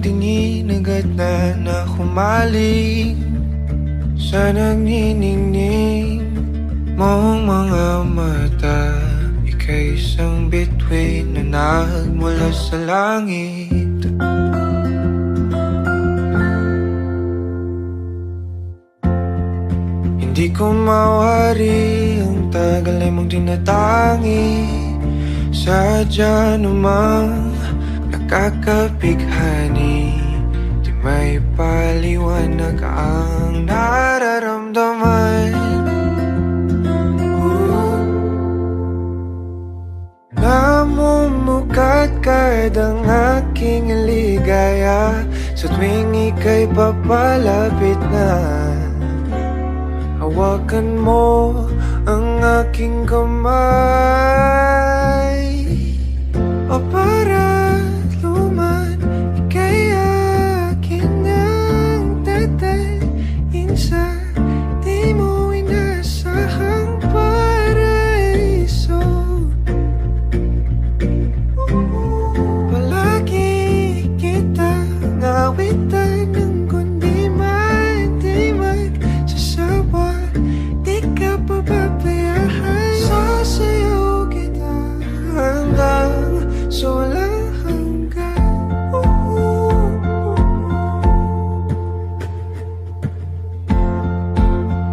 tingin agad na humaling sa nagniningning mong mga mata. Ika'y isang bituin na nagmula sa langit. Hindi ko mawari ang tagal ay mong tinatangi. Sadya namang nakakapighani, di may paliwanag ang nararamdaman. Namumukat kahit ang aking ligaya sa tuwing ika'y papalapit na. Hawakan mo ang aking kamay, o para luman, ika'y akin ang tatayhin sa di mo inasahang paraiso. Palagi kita ngawitan ng kundi man di magsasawa. Di ka pababayaan, sasayaw kita hanggang sa walang hanggan.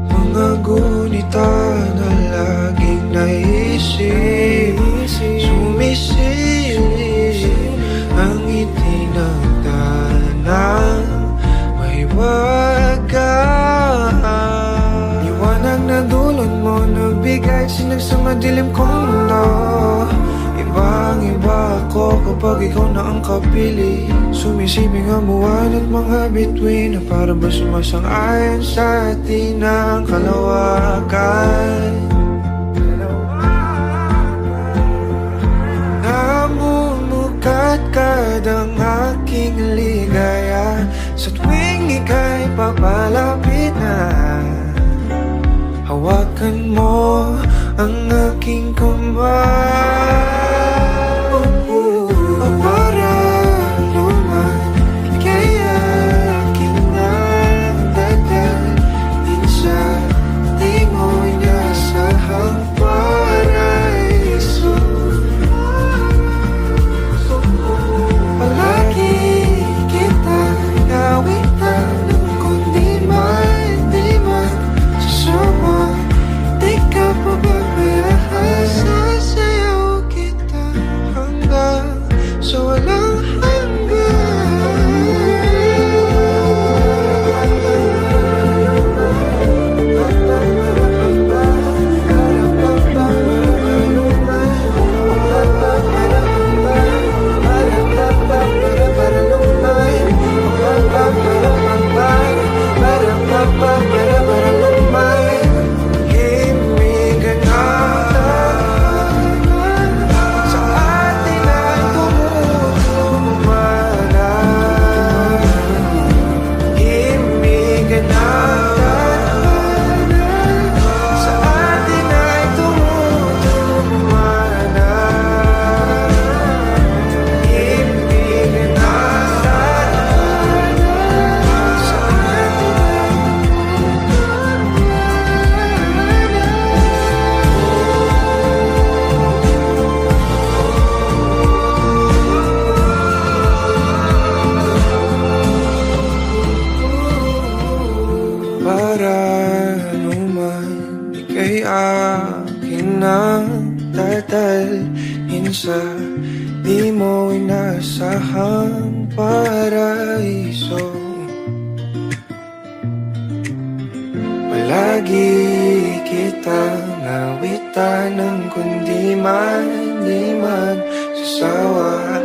Mga gunita na laging naisip, sumisilip ang ngiti ng tanang may wagas. Liwanag na dulot mo, nagbigay sinag sa madilim kong mundo. Ibang-iba ako kapag ikaw na ang kapili. Sumisibing ang buwan at mga bituin na para ba sumasang-ayon sa atin ang kalawakan. Namumukat kadang aking ligaya sa tuwing ika'y papalapit na. Hawakan mo ang aking kamay, o para luman, ika'y aking nagdadalhin sa di mo inasahang paraiso. Palagi kita ngawitan ng kundi man di magsasawa. Di ka pababayaan, sasayaw kita hanggang sa walang dadalhin sa di mo inasahang paraiso. Palagi kita nawitan ng kundi man di magsasawa.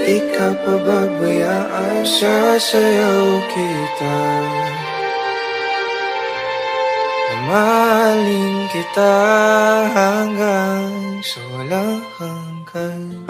Di ka pababayaan, sasayaw kita. Mahalin kita hanggang sa walang hanggan.